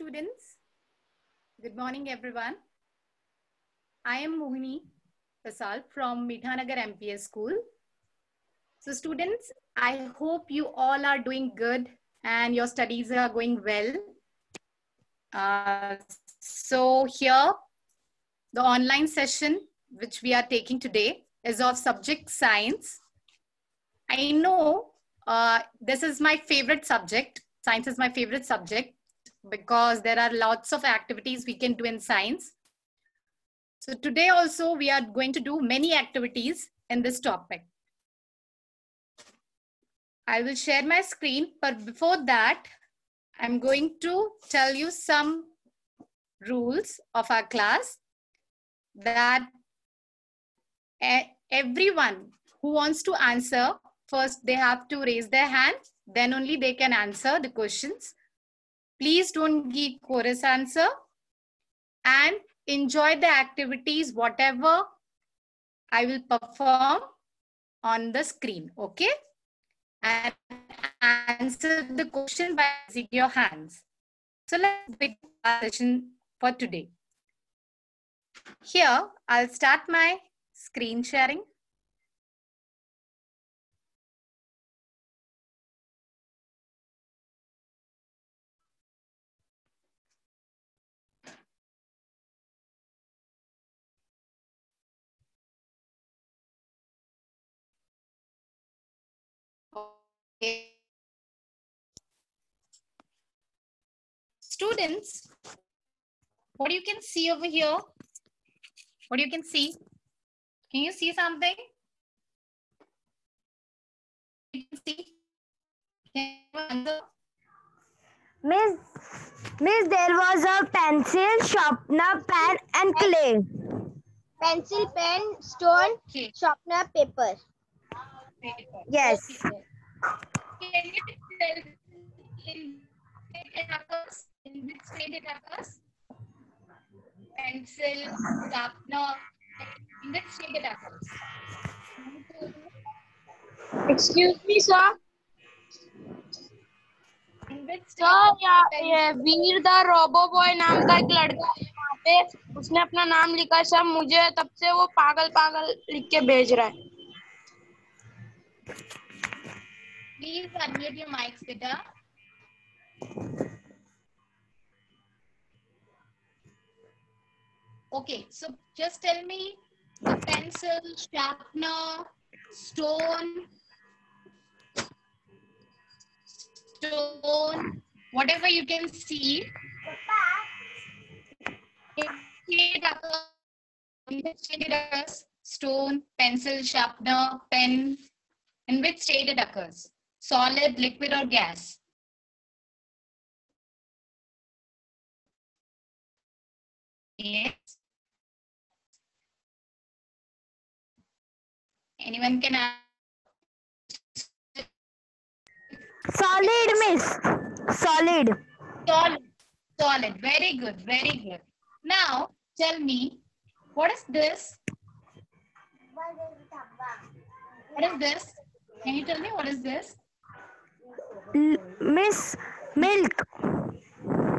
students. Good morning, everyone. I am Mohini Pasal from Meethanagar MPS School. So students, I hope you all are doing good and your studies are going well. So here, the online session which we are taking today is of subject science. I know this is my favorite subject. Science is my favorite subject because there are lots of activities we can do in science. So today also we are going to do many activities in this topic. I will share my screen, but before that, I'm going to tell you some rules of our class that everyone who wants to answer, first they have to raise their hand, then only they can answer the questions. Please don't give chorus answer and enjoy the activities, whatever I will perform on the screen, okay? And answer the question by raising your hands. So let's begin our session for today. Here, I'll start my screen sharing. Okay. Students, what you can see over here? What you can see? Can you see something? You can see? Can you answer? Miss, there was a pencil, sharpener, pen, and clay. Pencil, pen, stone, Okay. sharpener, paper. Yes. Okay. Can you tell in it occurs? In which state it occurs? Pencil, sharpener. In which state it occurs? Excuse me, sir. In which state? Sir ये वीर the robo boy नाम का एक लड़का है वहाँ पे उसने अपना नाम लिखा है सर मुझे तब से वो पागल पागल लिख के भेज रहा है Please unmute your mics, beta. Okay, so just tell me the pencil, sharpener, stone, whatever you can see. Stone, pencil, sharpener, pen. In which state it occurs? Solid, liquid, or gas? Yes. Anyone can answer? Solid, miss. Solid. Solid. Very good. Very good. Now, tell me, what is this? What is this? Can you tell me what is this? Miss, milk.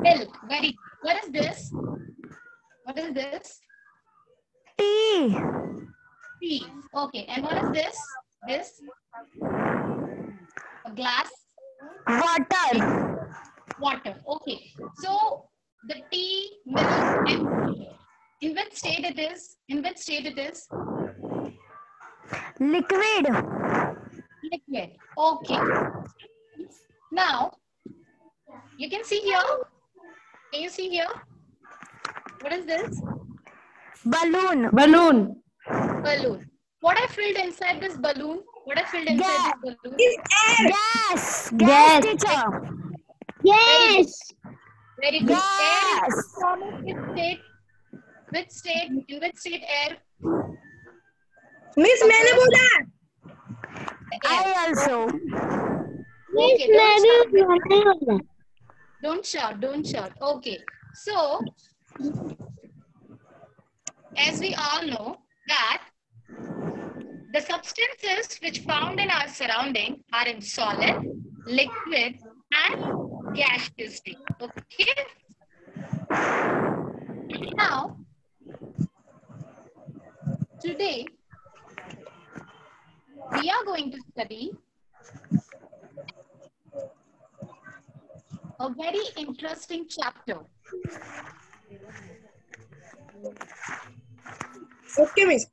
Milk. Very good. What is this? What is this? Tea. Tea. Okay. And what is this? This? A glass? Water. Water. Okay. So the tea, milk, and water. In which state it is? In which state it is? Liquid. Liquid. Okay. Now, you can see here. Can you see here? What is this? Balloon. balloon Balloon. What I filled inside this balloon? What I filled inside this balloon? Gas. Gas. Gas, teacher. yes Very good. Air Gas. is from which state? Which state? In which state air? Miss मैंने बोला I also. Okay, don't shout. Don't shout. Okay. So, as we all know that the substances which found in our surrounding are in solid, liquid, and gaseous state. Okay. today we are going to study a very interesting chapter. Okay, miss.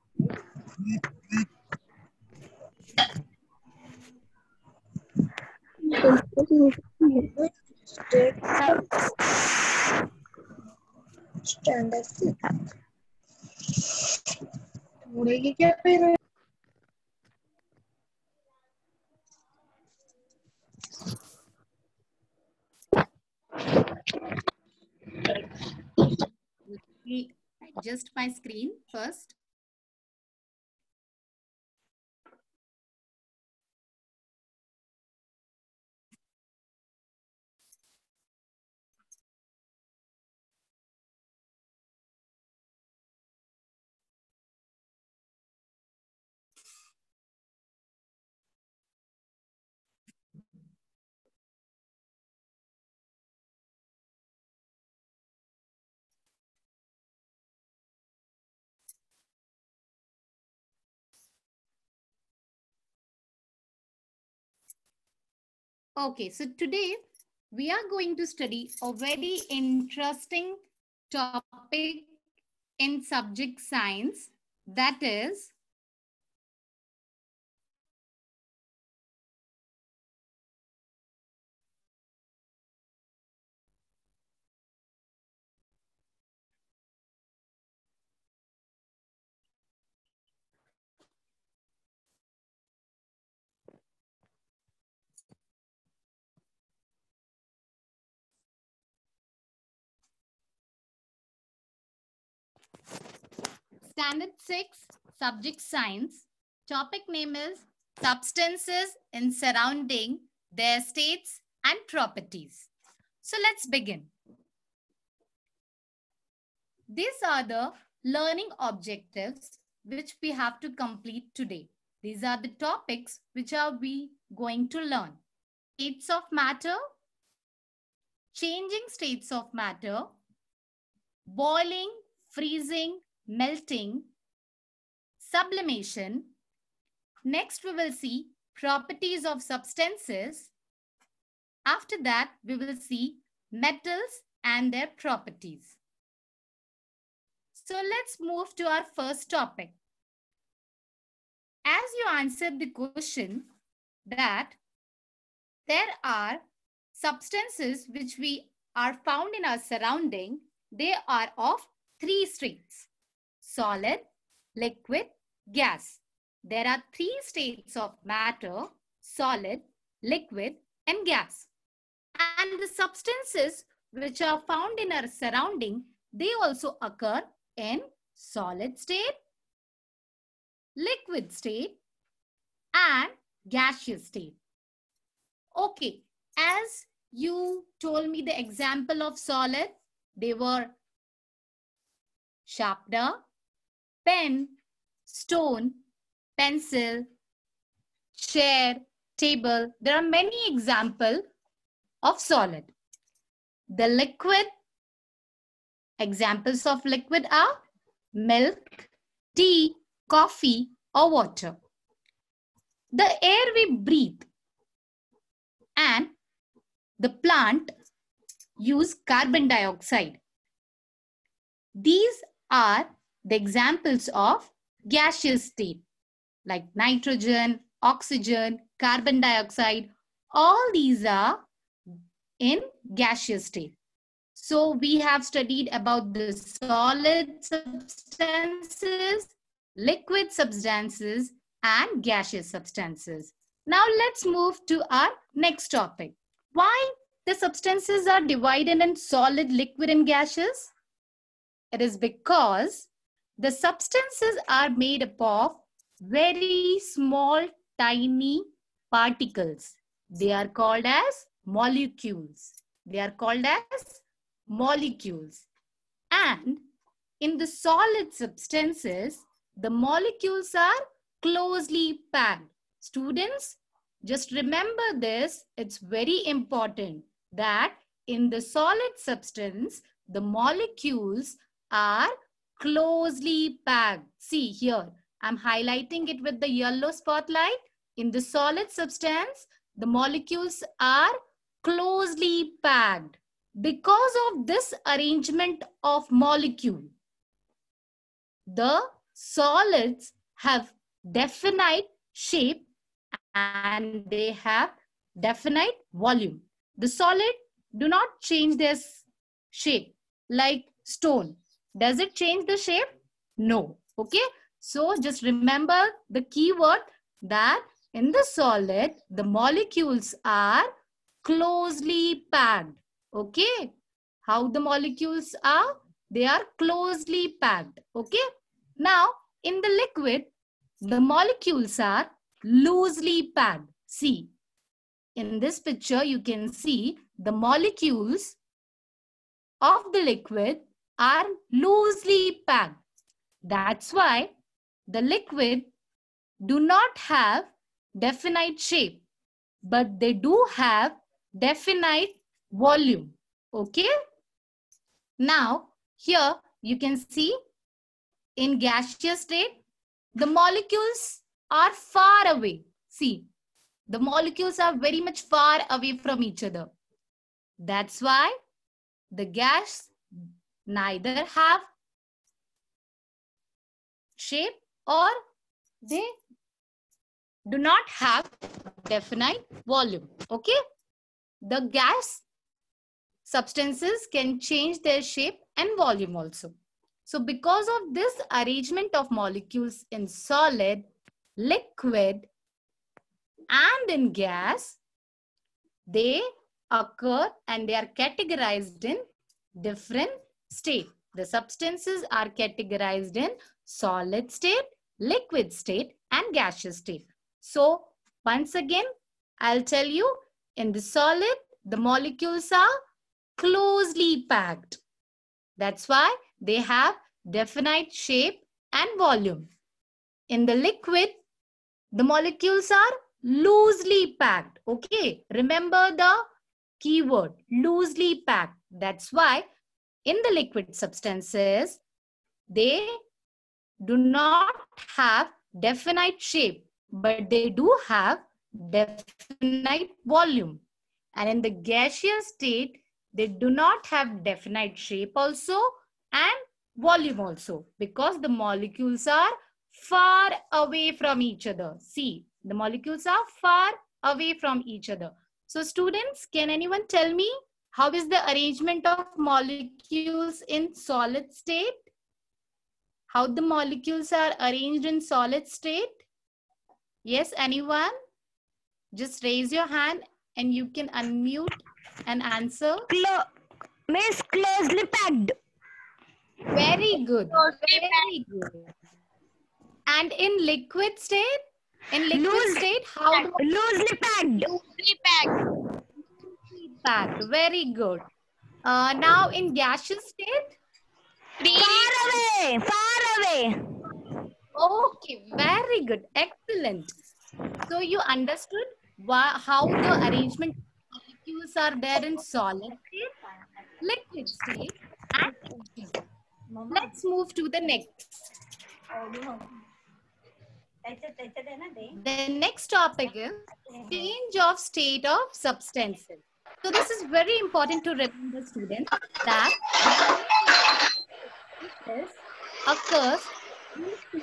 उड़ेगी क्या फिर? Adjust my screen first. Okay, so today we are going to study a very interesting topic in subject science, that is Standard 6 Subject Science. Topic name is Substances in Surrounding Their States and Properties. So let's begin. These are the learning objectives which we have to complete today. These are the topics which are we going to learn. States of matter, changing states of matter, boiling, freezing, melting, sublimation. Next, we will see properties of substances. After that, we will see metals and their properties. So let's move to our first topic. As you answered the question that there are substances which we are found in our surrounding, they are of three states: solid, liquid, gas. There are three states of matter: solid, liquid, and gas. And the substances which are found in our surrounding, they also occur in solid state, liquid state, and gaseous state. Okay, as you told me the example of solid, they were sharpener, pen, stone, pencil, chair, table. There are many examples of solid. The liquid, examples of liquid are milk, tea, coffee, or water. The air we breathe and the plant use carbon dioxide. These are the examples of gaseous state, like nitrogen, oxygen, carbon dioxide. All these are in gaseous state. So we have studied about the solid substances, liquid substances, and gaseous substances. Now let's move to our next topic. Why the substances are divided in solid, liquid, and gaseous? It is because the substances are made up of very small, tiny particles. They are called as molecules. They are called as molecules. And in the solid substances, the molecules are closely packed. Students, just remember this. It's very important that in the solid substance, the molecules are closely packed. See here, I'm highlighting it with the yellow spotlight. In the solid substance, the molecules are closely packed. Because of this arrangement of molecule, the solids have definite shape and they have definite volume. The solid do not change their shape like stone. Does it change the shape? No. Okay. So just remember the key word that in the solid, the molecules are closely packed. Okay. How the molecules are? They are closely packed. Okay. Now, in the liquid, the molecules are loosely packed. See, in this picture, you can see the molecules of the liquid are loosely packed. That's why the liquid do not have definite shape, but they do have definite volume. Okay. Now, here you can see in gaseous state, the molecules are far away. See, the molecules are very much far away from each other. That's why the gas neither have shape or they do not have definite volume. Okay. The gas substances can change their shape and volume also. So because of this arrangement of molecules in solid, liquid, and in gas, they occur and they are categorized in different state. The substances are categorized in solid state, liquid state, and gaseous state. So once again, I'll tell you, in the solid, the molecules are closely packed. That's why they have definite shape and volume. In the liquid, the molecules are loosely packed. Okay, remember the keyword, loosely packed. That's why in the liquid substances, they do not have definite shape, but they do have definite volume. And in the gaseous state, they do not have definite shape also and volume also, because the molecules are far away from each other. See, the molecules are far away from each other. So students, can anyone tell me how is the arrangement of molecules in solid state? How the molecules are arranged in solid state? Yes, anyone? Just raise your hand and you can unmute and answer. Miss, closely packed. Very good. Very good. And in liquid state? In liquid state, how? Loosely packed. Loosely packed. Packed. Very good. Now in gaseous state? Far away. Far away. Okay, very good. Excellent. So you understood how the arrangement of molecules are there in solid state, liquid state, and gaseous state. Let's move to the next. The next topic is change of state of substances. So this is very important to remember, students, that this occurs in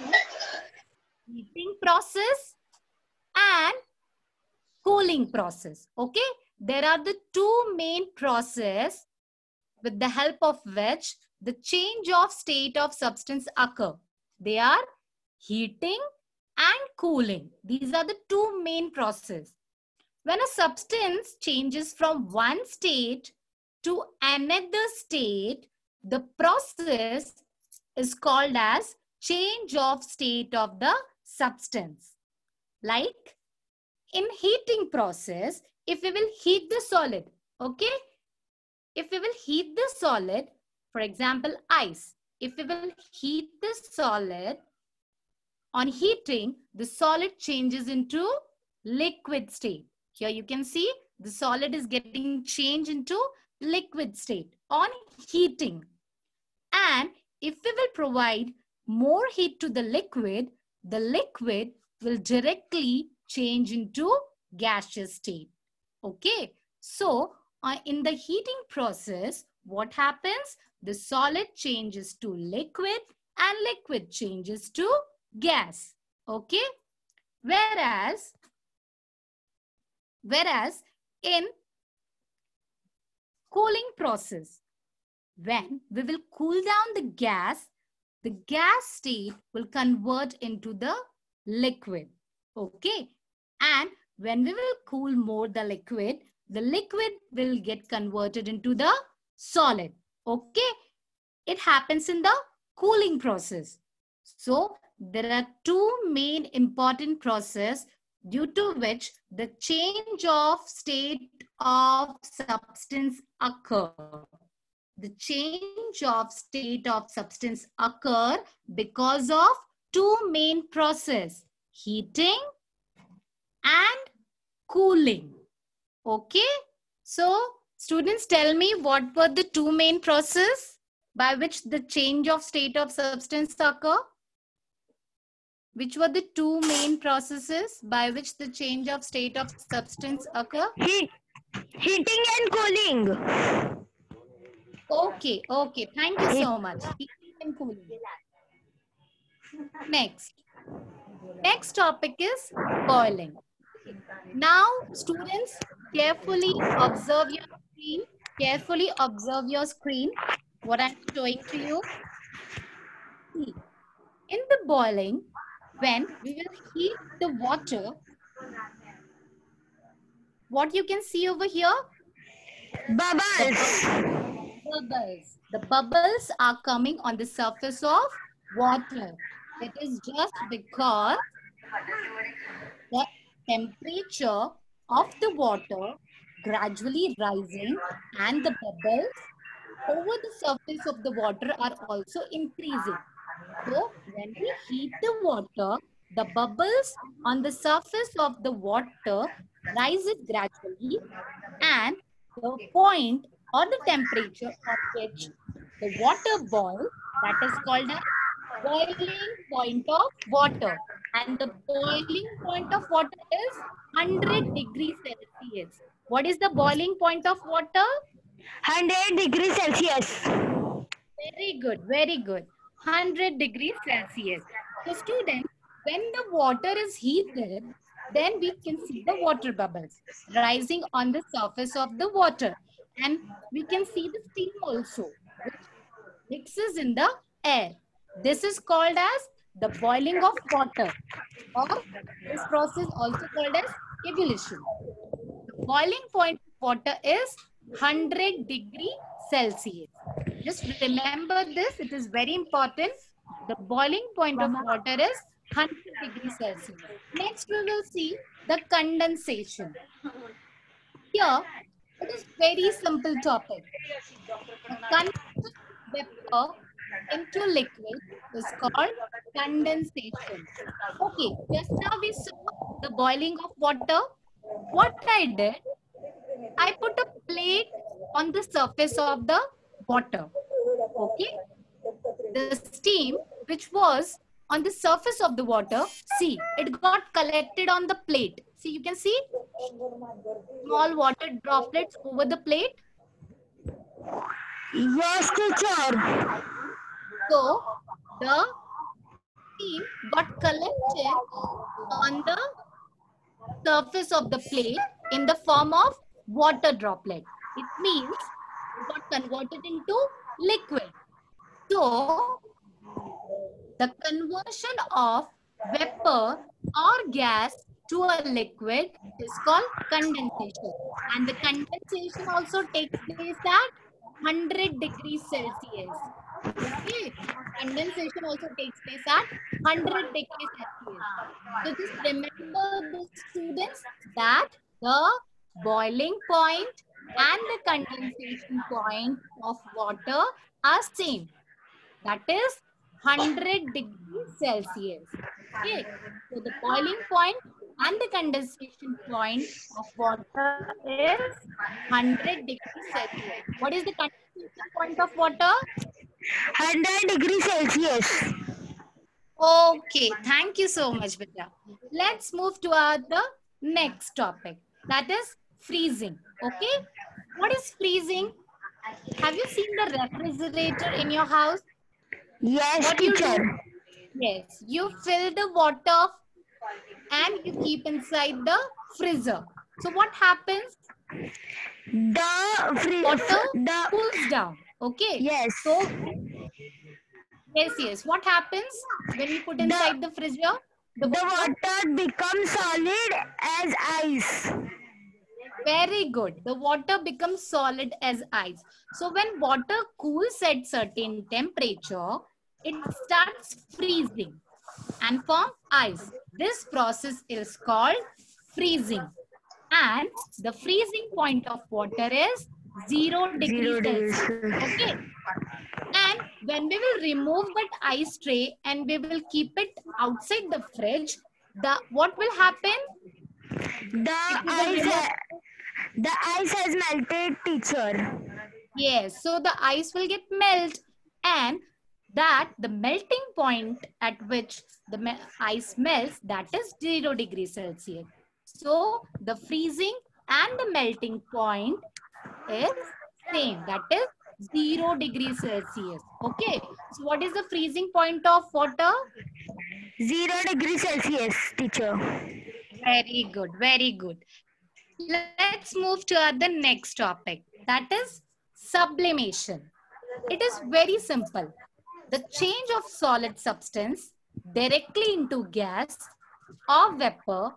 heating process and cooling process. Okay, there are the two main processes with the help of which the change of state of substance occur. They are heating and cooling. These are the two main processes. When a substance changes from one state to another state, the process is called as change of state of the substance. Like in heating process, if we will heat the solid, okay? If we will heat the solid, for example, ice. If we will heat the solid, on heating, the solid changes into liquid state. Here you can see the solid is getting changed into liquid state on heating. And if we will provide more heat to the liquid, the liquid will directly change into gaseous state. Okay, so in the heating process, what happens? The solid changes to liquid and liquid changes to gas. Okay, whereas in cooling process, when we will cool down the gas state will convert into the liquid. Okay, and when we will cool more the liquid will get converted into the solid. Okay, it happens in the cooling process. So there are two main important processes due to which the change of state of substance occur. The change of state of substance occur because of two main processes, heating and cooling. Okay, so students, tell me what were the two main processes by which the change of state of substance occur? Which were the two main processes by which the change of state of substance occur? Heating and cooling. Okay, okay. Thank you so much. Heating and cooling. Next topic is boiling. Now, students, carefully observe your screen. Carefully observe your screen. What I'm showing to you. See, in the boiling, when we will heat the water, what you can see over here? Bubbles. Bubbles. The bubbles are coming on the surface of water. It is just because the temperature of the water gradually rising and the bubbles over the surface of the water are also increasing. So when we heat the water, the bubbles on the surface of the water rises gradually, and the point or the temperature at which the water boils, that is called as boiling point of water. And the boiling point of water is 100 degrees Celsius. What is the boiling point of water? 100 degrees Celsius. Very good, very good. 100 degrees Celsius. So students, when the water is heated, then we can see the water bubbles rising on the surface of the water. And we can see the steam also, which mixes in the air. This is called as the boiling of water, or this process also called as ebullition. The boiling point of water is 100 degrees Celsius. Just remember this, it is very important. The boiling point of water is 100 degrees Celsius. Next, we will see the condensation. Here, it is very simple topic. The conversion of vapor into liquid is called condensation. Okay, just now we saw the boiling of water. What I did, I put a plate on the surface of the water. Okay, the steam which was on the surface of the water, see, it got collected on the plate. See, you can see small water droplets over the plate. Yes, teacher. So the steam got collected on the surface of the plate in the form of water droplet. It means it got converted into liquid. So the conversion of vapor or gas to a liquid is called condensation. And the condensation also takes place at 100 degrees Celsius. Okay, condensation also takes place at 100 degrees Celsius. So just remember the students that the boiling point and the condensation point of water are same. That is 100 degrees Celsius. Okay, so the boiling point and the condensation point of water is 100 degrees Celsius. What is the condensation point of water? 100 degrees Celsius. Okay, thank you so much, Beta. Let's move to the next topic. That is freezing. Okay, what is freezing? Have you seen the refrigerator in your house? Yes, What you teacher. do? Yes, you fill the water and you keep inside the freezer. So what happens? Water The cools down. Okay. yes. So yes. What happens when you put The inside the freezer? The the water. water becomes solid as ice. Very good. The water becomes solid as ice. So when water cools at certain temperature, it starts freezing and form ice. This process is called freezing. And the freezing point of water is 0 degrees 0 degrees. Celsius. Okay. And when we will remove that ice tray and we will keep it outside the fridge, what will happen? The ice has melted, teacher. Yes, so the ice will get melt, and that the melting point at which the ice melts, that is 0 degrees Celsius. So the freezing and the melting point is same, that is 0 degrees Celsius. Okay, so what is the freezing point of water? 0 degrees Celsius, teacher. Very good, very good. Let's move to the next topic, that is sublimation. It is very simple. The change of solid substance directly into gas or vapor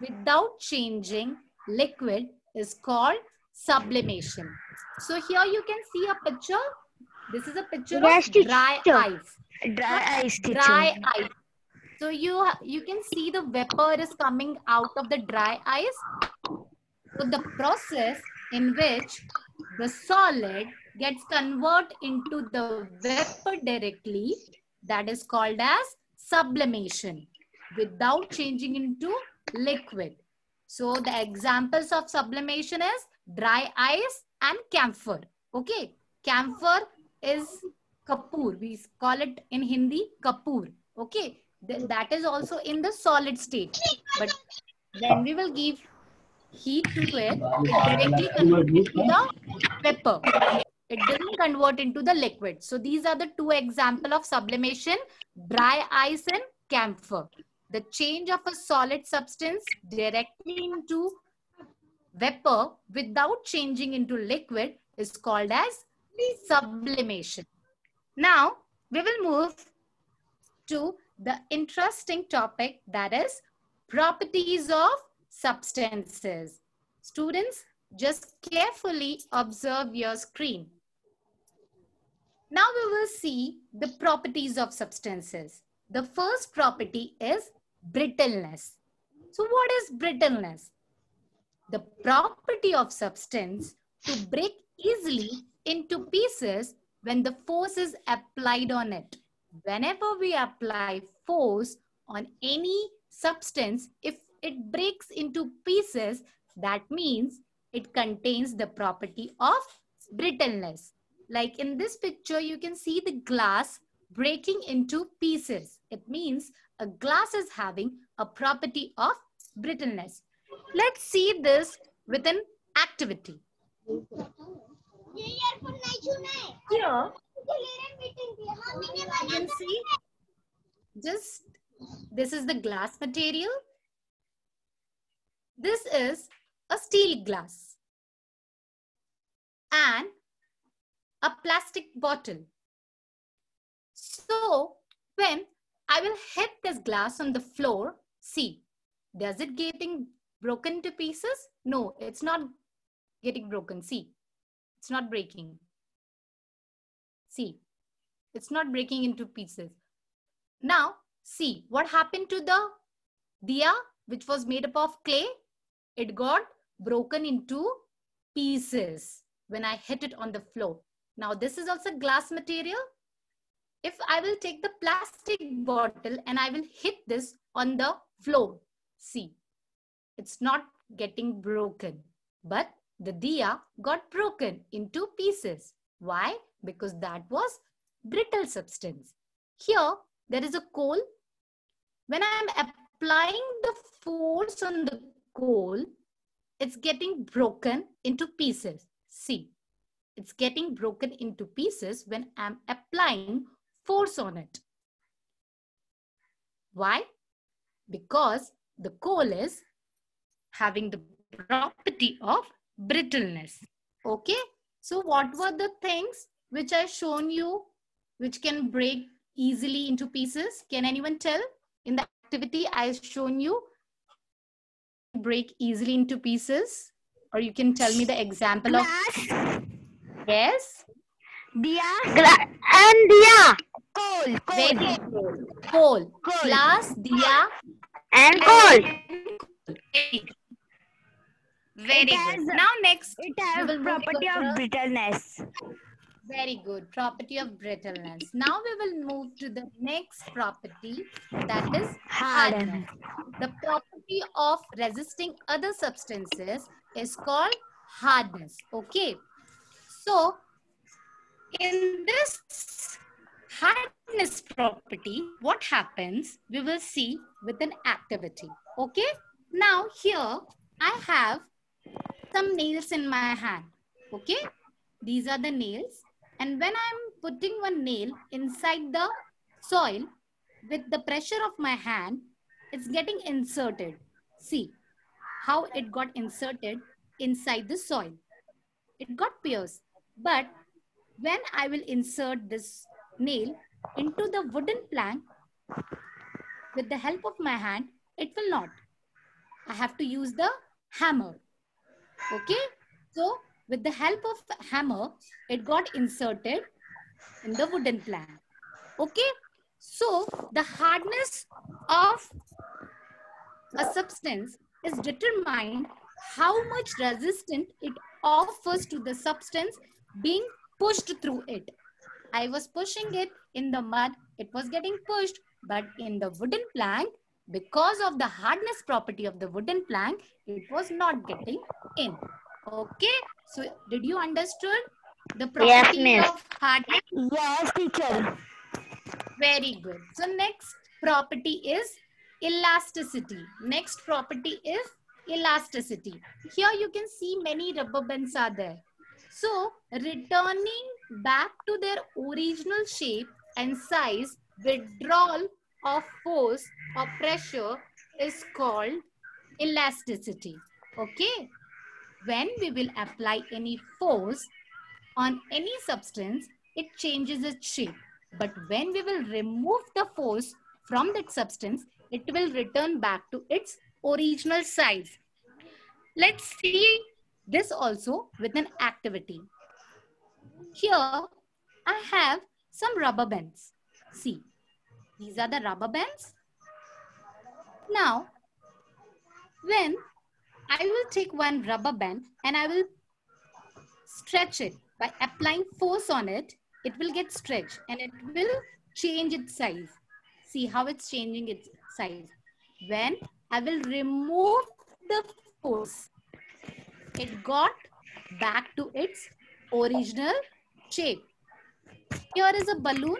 without changing liquid is called sublimation. So here you can see a picture. This is a picture Yes, of dry teacher. ice. Dry ice, teacher. Dry ice. So you can see the vapor is coming out of the dry ice. So the process in which the solid gets converted into the vapor directly, that is called as sublimation without changing into liquid. So the examples of sublimation is dry ice and camphor. Okay, camphor is kapoor. We call it in Hindi kapoor. Okay, that is also in the solid state. But when we will give heat to it, it directly converts into the vapor. It doesn't convert into the liquid. So these are the two examples of sublimation, dry ice and camphor. The change of a solid substance directly into vapor without changing into liquid is called as sublimation. Now, we will move to the interesting topic, that is properties of substances. Students, just carefully observe your screen. Now we will see the properties of substances. The first property is brittleness. So what is brittleness? The property of substance to break easily into pieces when the force is applied on it. Whenever we apply force on any substance, if it breaks into pieces, that means it contains the property of brittleness. Like in this picture, you can see the glass breaking into pieces. It means a glass is having a property of brittleness. Let's see this with an activity. Here, you can see this is the glass material. This is a steel glass and a plastic bottle. So when I will hit this glass on the floor, see, does it getting broken to pieces? No, it's not getting broken. See, it's not breaking. See, it's not breaking into pieces. Now, see, what happened to the diya, which was made up of clay? It got broken into pieces when I hit it on the floor. Now, this is also glass material. If I will take the plastic bottle and I will hit this on the floor, see, it's not getting broken, but the diya got broken into pieces. Why? Because that was brittle substance. Here, there is a coal when I'm applying the force on the coal, it's getting broken into pieces. See, it's getting broken into pieces when I'm applying force on it. Why? Because the coal is having the property of brittleness. Okay, so what were the things which I shown you which can break easily into pieces? Can anyone tell? In the activity I shown you, break easily into pieces, or you can tell me the example of. Yes, Diya. And Diya. Coal. very good. Coal. Glass, diya, And coal. very good. Now next, It we has will move property to of the- brittleness. Very good. Property of brittleness. Now we will move to the next property, that is hardness. The property of resisting other substances is called hardness. Okay. So in this hardness property, what happens? We will see with an activity. Okay. Now here I have some nails in my hand. Okay. These are the nails. And when I'm putting one nail inside the soil, with the pressure of my hand, it's getting inserted. See how it got inserted inside the soil. It got pierced. But when I will insert this nail into the wooden plank with the help of my hand, it will not. I have to use the hammer. Okay. So with the help of hammer, it got inserted in the wooden plank. Okay. So the hardness of a substance is determined how much resistant it offers to the substance being pushed through it. I was pushing it in the mud, it was getting pushed, but in the wooden plank, because of the hardness property of the wooden plank, it was not getting in. Okay, so did you understood the property miss. of hardness? Yes, teacher. Very good. So next property is elasticity. Next property is elasticity. Here you can see many rubber bands are there. So returning back to their original shape and size, withdrawal of force or pressure is called elasticity. Okay. When we will apply any force on any substance, it changes its shape. But when we will remove the force from that substance, it will return back to its original size. Let's see this also with an activity. Here, I have some rubber bands. See, these are the rubber bands. Now, when I will take one rubber band and I will stretch it by applying force on it, it will get stretched and it will change its size. See how it's changing its size. When I will remove the force, it got back to its original shape. Here is a balloon.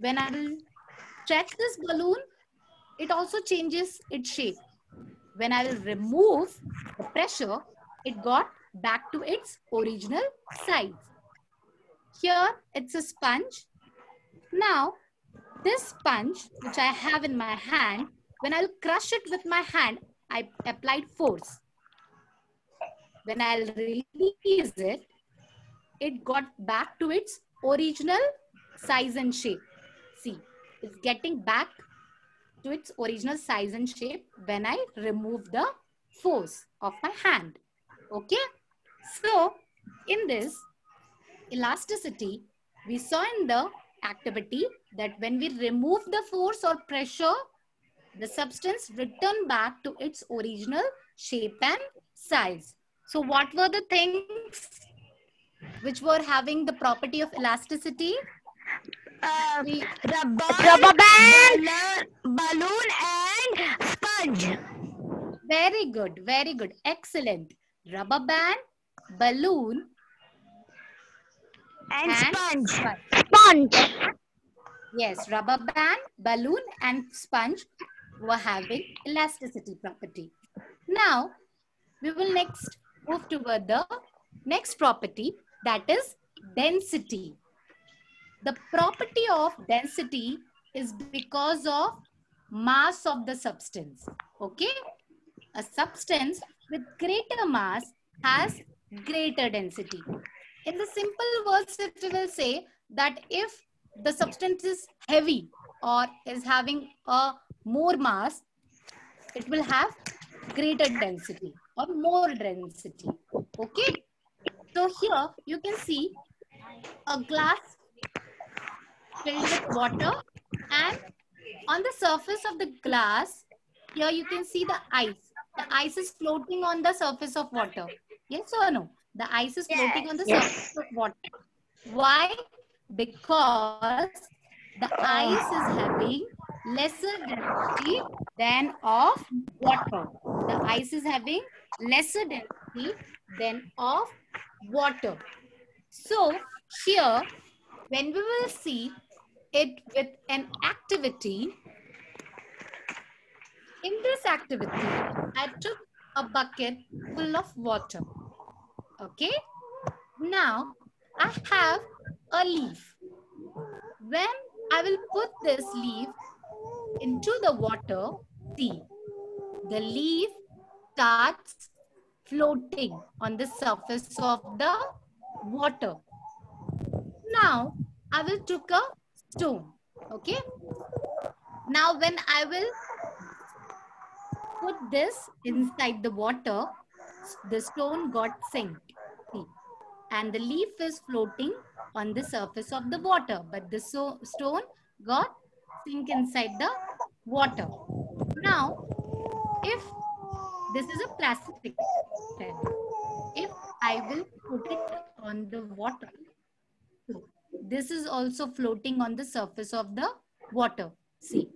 When I will stretch this balloon, it also changes its shape. When I will remove the pressure, it got back to its original size. Here, it's a sponge. Now, this sponge, which I have in my hand, when I'll crush it with my hand, I applied force. When I'll release it, it got back to its original size and shape. See, it's getting back to its original size and shape when I remove the force of my hand. Okay. So, in this elasticity, we saw in the activity that when we remove the force or pressure, the substance return back to its original shape and size. So what were the things which were having the property of elasticity? Rubber band, balloon, and sponge. Very good, very good. Excellent. Rubber band, balloon, and sponge. Sponge. Yes, rubber band, balloon, and sponge were having elasticity property. Now, we will next move toward the next property, that is density. The property of density is because of mass of the substance. Okay? A substance with greater mass has greater density. In the simple words, if we will say that if the substance is heavy or is having a more mass, it will have greater density or more density. Okay? So here you can see a glass filled with water, and on the surface of the glass, here you can see the ice. The ice is floating on the surface of water. Yes or no? The ice is floating on the surface of water. Why? Because the ice is having lesser density than of water. The ice is having lesser density than of water. So here, when we will see it with an activity, in this activity, I took a bucket full of water. Okay. Now, I have a leaf. When I will put this leaf into the water, see, the leaf starts floating on the surface of the water. Now, I will take a stone. Okay. Now, when I will put this inside the water, the stone got sink. See, and the leaf is floating on the surface of the water, but the stone got sink inside the water. Now, if this is a plastic pen, if I will put it on the water, this is also floating on the surface of the water. See,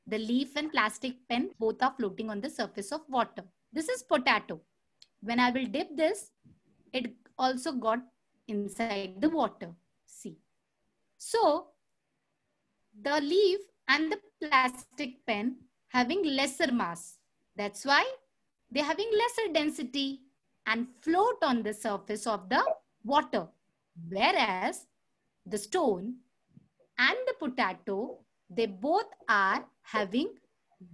the leaf and plastic pen both are floating on the surface of water. This is potato. When I will dip this, it also got inside the water. See. So, the leaf and the plastic pen having lesser mass. That's why they're having lesser density and float on the surface of the water. Whereas the stone and the potato, they both are having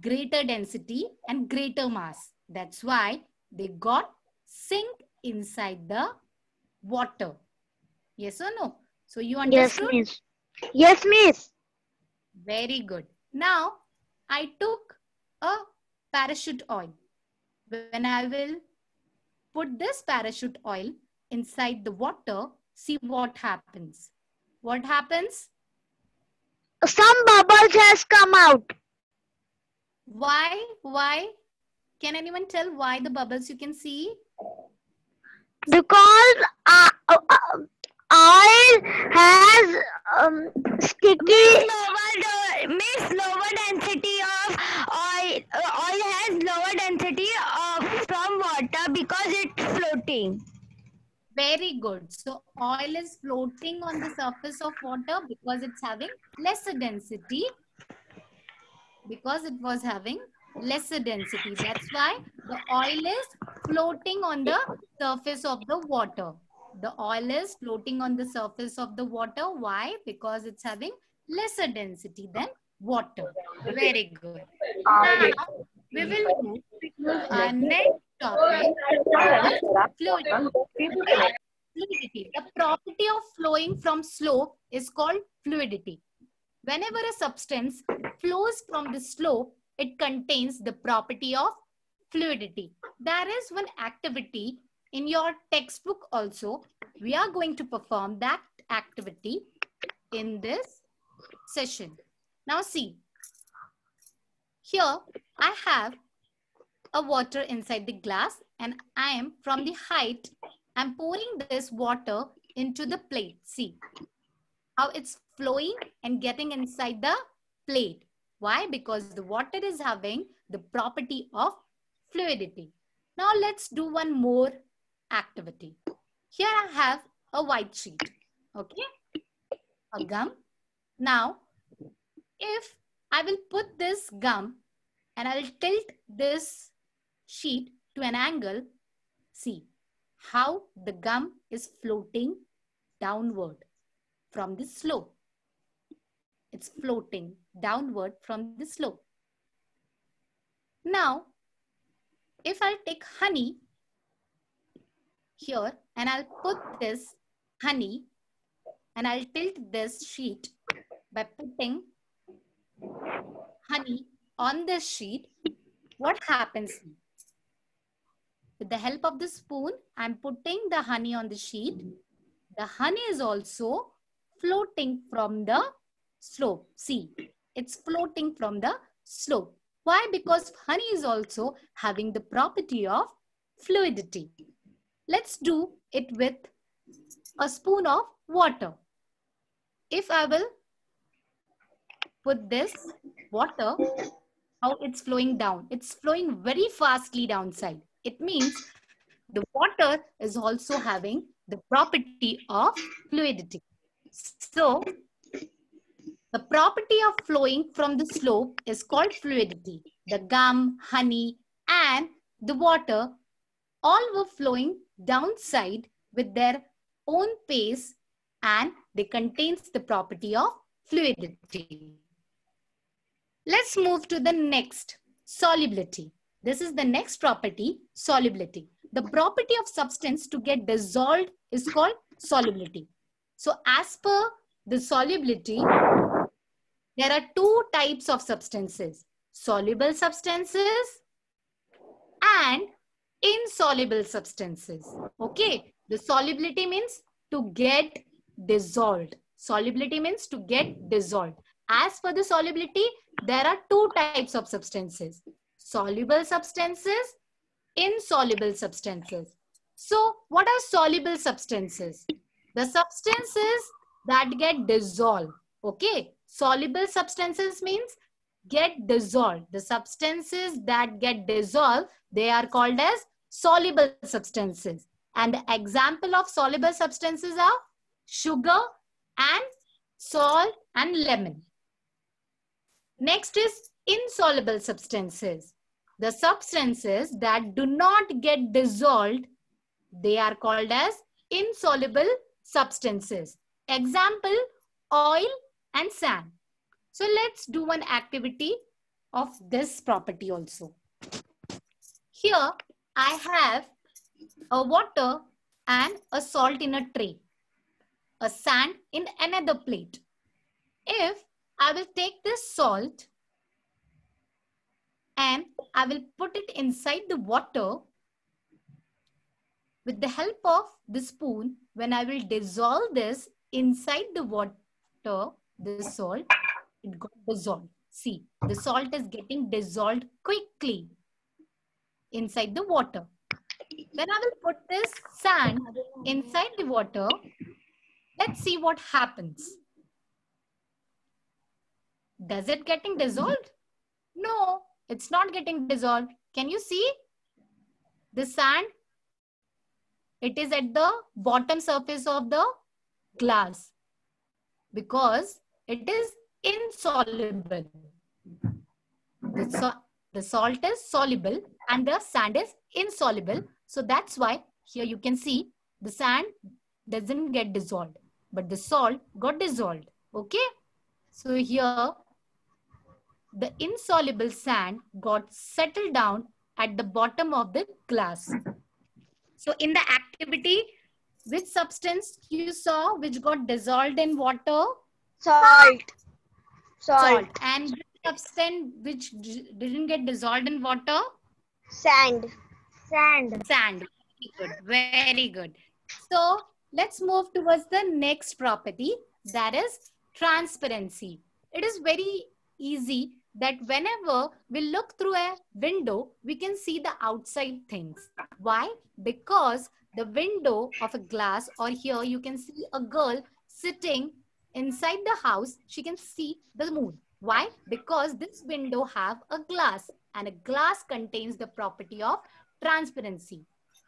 greater density and greater mass. That's why they got sink inside the water. Yes or no? So you understood? Yes, miss. Yes, miss. Very good. Now, I took a parachute oil. When I will put this parachute oil inside the water, see what happens. What happens? Some bubbles has come out. Why? Why? Can anyone tell why the bubbles you can see? Because oil has sticky. Lower density of oil. Oil has lower density from water because it's floating. Very good. So oil is floating on the surface of water because it's having lesser density. Because it was having lesser density. That's why the oil is floating on the surface of the water. The oil is floating on the surface of the water. Why? Because it's having lesser density than water. Very good. Now, we will move to our next topic, fluidity. Fluidity. The property of flowing from slope is called fluidity. Whenever a substance flows from the slope, it contains the property of fluidity. There is one activity in your textbook also. We are going to perform that activity in this session. Now see, here I have a water inside the glass and I am from the height, I'm pouring this water into the plate. See how it's flowing and getting inside the plate. Why? Because the water is having the property of fluidity. Now let's do one more activity. Here I have a white sheet. Okay. A gum. Now, if I will put this gum and I'll tilt this sheet to an angle. See how the gum is floating downward from the slope. It's floating downward from the slope. Now, if I take honey here and I'll put this honey and I'll tilt this sheet by putting honey on this sheet, what happens? With the help of the spoon, I'm putting the honey on the sheet. The honey is also floating from the slope. See, it's floating from the slope. Why? Because honey is also having the property of fluidity. Let's do it with a spoon of water. If I will put this water, how it's flowing down. It's flowing very fastly downside. It means the water is also having the property of fluidity. So, the property of flowing from the slope is called fluidity. The gum, honey, and the water all were flowing downside with their own pace, and they contains the property of fluidity. Let's move to the next, solubility. This is the next property, solubility. The property of substance to get dissolved is called solubility. So as per the solubility, there are two types of substances, soluble substances and insoluble substances. Okay, the solubility means to get dissolved. Solubility means to get dissolved. As for the solubility, there are two types of substances, soluble substances, insoluble substances. So what are soluble substances? The substances that get dissolved. Okay, soluble substances means get dissolved. The substances that get dissolved, they are called as soluble substances. And the example of soluble substances are sugar and salt and lemon. Next is insoluble substances. The substances that do not get dissolved, they are called as insoluble substances. Example, oil and sand. So let's do one activity of this property also. Here I have a water and a salt in a tray, a sand in another plate. If I will take this salt and I will put it inside the water, with the help of the spoon, when I will dissolve this inside the water, the salt, it got dissolved. See, the salt is getting dissolved quickly inside the water. When I will put this sand inside the water, let's see what happens. Does it getting dissolved? No, it's not getting dissolved. Can you see? The sand, it is at the bottom surface of the glass because it is insoluble. The salt is soluble and the sand is insoluble. So that's why here you can see the sand doesn't get dissolved, but the salt got dissolved. Okay. So here the insoluble sand got settled down at the bottom of the glass. So in the activity, which substance you saw which got dissolved in water? Salt. And which substance which didn't get dissolved in water? Sand. Sand. Very good. Very good. So let's move towards the next property, that is transparency. It is very easy that whenever we look through a window, we can see the outside things. Why? Because the window of a glass, or here you can see a girl sitting inside the house, she can see the moon. Why? Because this window have a glass, and a glass contains the property of transparency.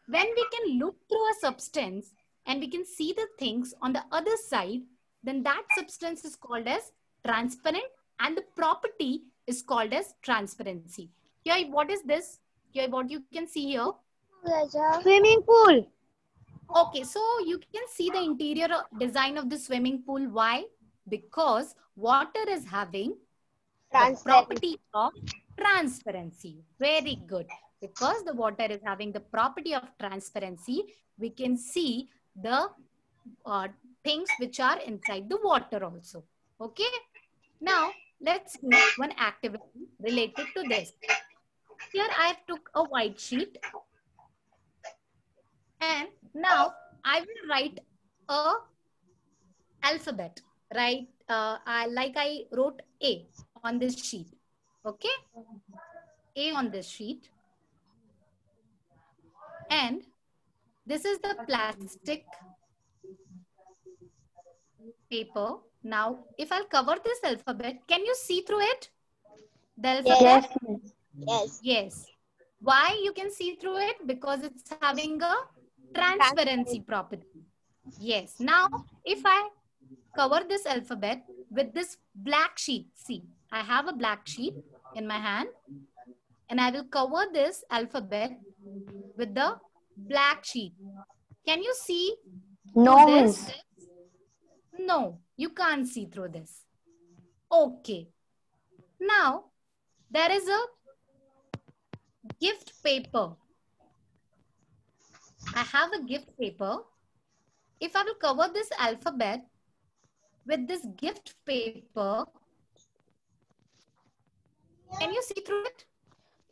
When we can look through a substance and we can see the things on the other side, then that substance is called as transparent and the property is called as transparency. Here, what is this? Here, what you can see here. Swimming pool. Okay, so you can see the interior design of the swimming pool. Why? Because water is having the property of transparency. Very good. Because the water is having the property of transparency, we can see the things which are inside the water also. Okay. Now, let's do one activity related to this. Here I have took a white sheet. And now I will write a alphabet, right? Like I wrote A on this sheet. Okay? A on this sheet. And this is the plastic paper. Now, if I'll cover this alphabet, can you see through it? The alphabet? Yes. Yes. Why you can see through it? Because it's having a transparency property. Yes. Now, if I cover this alphabet with this black sheet, see, I have a black sheet in my hand and I will cover this alphabet with the black sheet. Can you see No, this? miss. No, you can't see through this. Okay. Now, there is a gift paper. I have a gift paper. If I will cover this alphabet with this gift paper, can you see through it?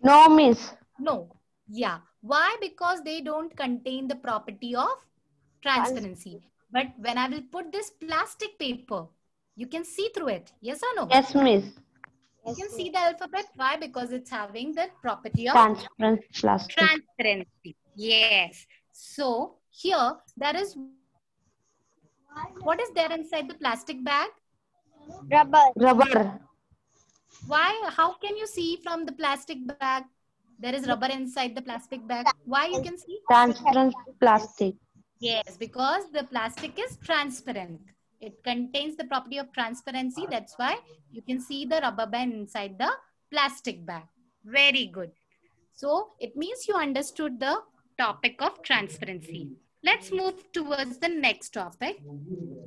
No, miss. No. Yeah. Why? Because they don't contain the property of transparency. But when I will put this plastic paper, you can see through it. Yes or no? Yes, miss. You can see the alphabet. Why? Because it's having the property of Transparent plastic. transparency. Yes. So here there is, what is there inside the plastic bag? Rubber. Why? How can you see from the plastic bag? There is rubber inside the plastic bag. Why you can see? Transparent plastic. Yes, because the plastic is transparent. It contains the property of transparency. That's why you can see the rubber band inside the plastic bag. Very good. So it means you understood the topic of transparency. Let's move towards the next topic.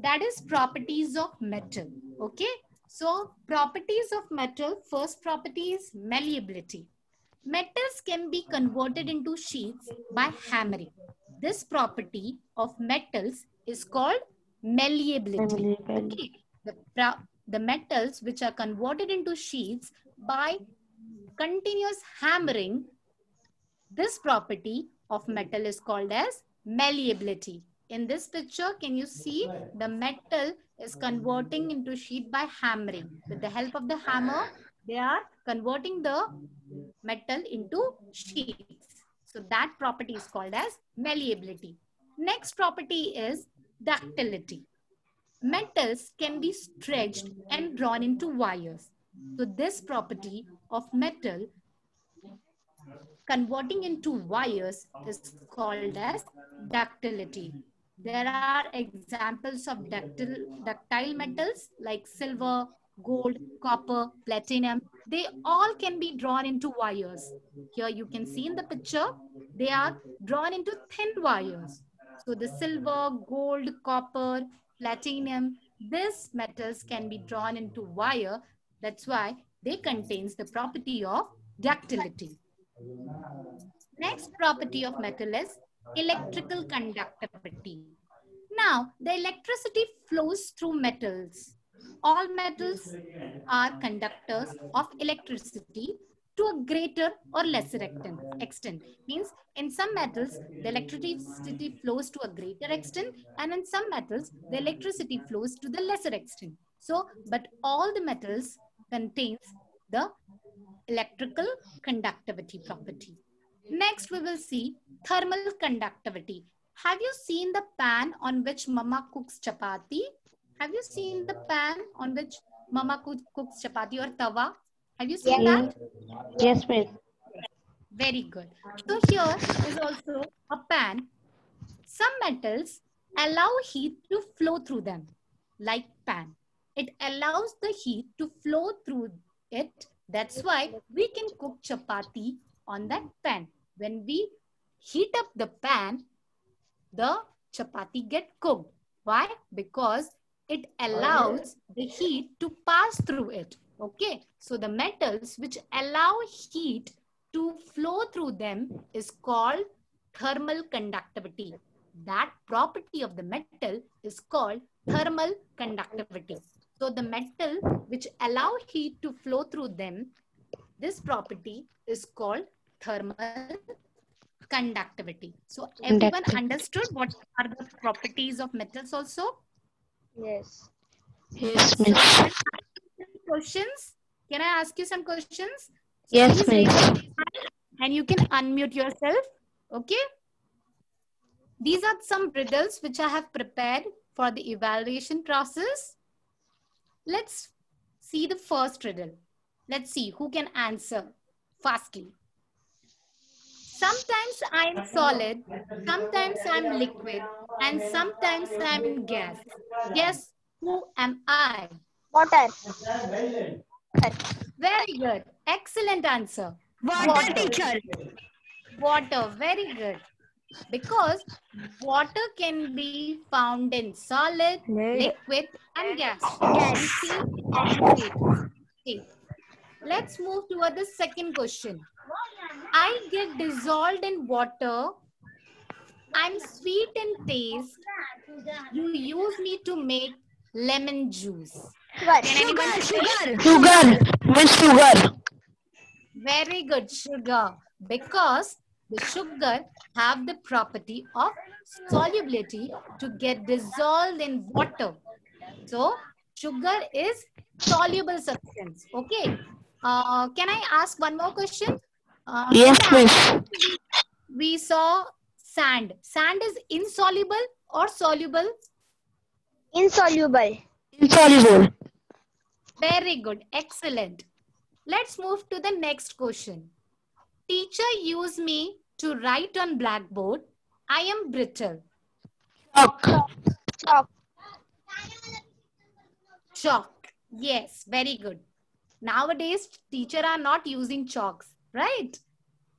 That is properties of metal. Okay. So properties of metal. First property is malleability. Metals can be converted into sheets by hammering. This property of metals is called malleability. Okay. The metals which are converted into sheets by continuous hammering, this property of metal is called as malleability. In this picture, can you see the metal is converting into sheet by hammering? With the help of the hammer, they are converting the metal into sheets. So that property is called as malleability. Next property is ductility. Metals can be stretched and drawn into wires. So this property of metal converting into wires is called as ductility. There are examples of ductile metals like silver, gold, copper, platinum. They all can be drawn into wires. Here you can see in the picture, they are drawn into thin wires. So the silver, gold, copper, platinum, these metals can be drawn into wire. That's why they contains the property of ductility. Next property of metal is electrical conductivity. Now, the electricity flows through metals. All metals are conductors of electricity to a greater or lesser extent. Means in some metals, the electricity flows to a greater extent, and in some metals, the electricity flows to the lesser extent. So, but all the metals contains the electrical conductivity property. Next, we will see thermal conductivity. Have you seen the pan on which mama cooks chapati? Have you seen the pan on which mama cooks chapati or tawa? Have you seen that? Yes, miss. Very good. So here is also a pan. Some metals allow heat to flow through them, like pan. it allows the heat to flow through it. That's why we can cook chapati on that pan. When we heat up the pan, the chapati get cooked. Why? Because it allows the heat to pass through it. Okay. So the metals which allow heat to flow through them is called thermal conductivity. That property of the metal is called thermal conductivity. So the metal which allow heat to flow through them, this property is called thermal conductivity. So everyone understood what are the properties of metals also? Yes. Yes, So miss. can I ask you some questions? Can I ask you some questions? So Yes, please raise miss. your hand and you can unmute yourself. Okay. These are some riddles which I have prepared for the evaluation process. Let's see the first riddle. Let's see who can answer fastly. Sometimes I'm solid, sometimes I'm liquid, and sometimes I'm gas. Guess who am I? Water. Very good. Excellent answer. Water, teacher. Water. Very good. Because water can be found in solid, liquid, and gas. And see any state. Let's move toward the second question. I get dissolved in water. I'm sweet in taste. You use me to make lemon juice. Can anyone say? Sugar. Miss Sugar. Very good, sugar. Because the sugar have the property of solubility to get dissolved in water. So sugar is soluble substance. Okay. Can I ask one more question? Yes, In the miss. activity, we saw sand. Sand is insoluble or soluble? Insoluble. Insoluble. Very good. Excellent. Let's move to the next question. Teacher used me to write on blackboard. I am brittle. Chalk. Chalk. Chalk. Yes, very good. Nowadays, teachers are not using chalks, right?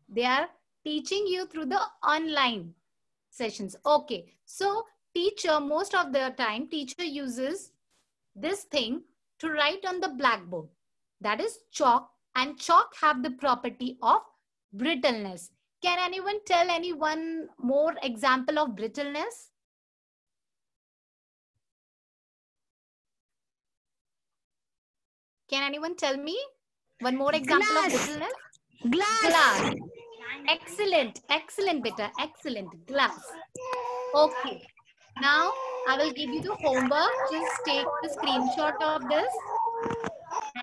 They are teaching you through the online sessions. Okay. So teacher, most of the time, teacher uses this thing to write on the blackboard. That is chalk, and chalk have the property of brittleness. Can anyone tell anyone more example of brittleness? Can anyone tell me one more example of brittleness? Glass. Excellent. Excellent, beta. Excellent. Glass. Okay. Now, I will give you the homework. Just take the screenshot of this.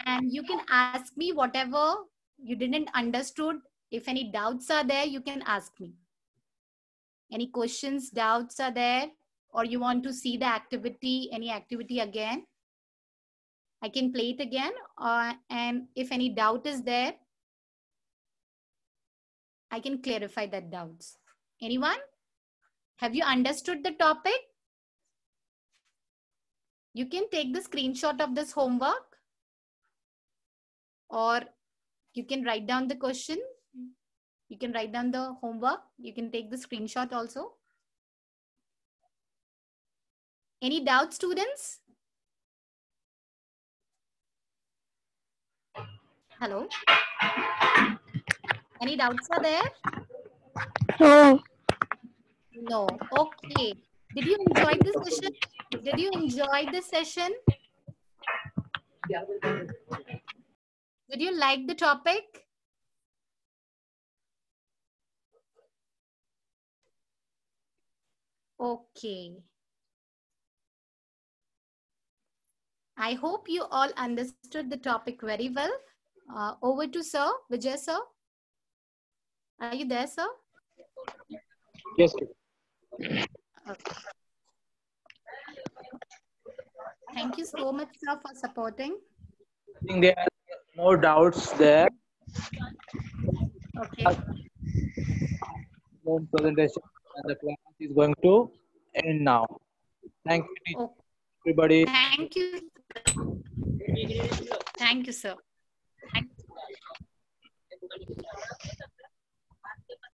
And you can ask me whatever you didn't understood. If any doubts are there, you can ask me. Any questions, doubts are there? Or you want to see the activity, any activity again? I can play it again. And if any doubt is there, I can clarify that doubts. Anyone? Have you understood the topic? You can take the screenshot of this homework, or you can write down the question. You can write down the homework. You can take the screenshot also. Any doubts, students? Hello? Any doubts are there? No. No. Okay. Did you enjoy this session? Did you enjoy this session? Did you like the topic? Okay. I hope you all understood the topic very well. Over to Sir, Vijay Sir. Are you there, Sir? Yes. Okay. Thank you so much, Sir, for supporting. I think there are more doubts there. Okay. One presentation and the class is going to end now. Thank you, Okay. everybody. Thank you, Thank you, sir.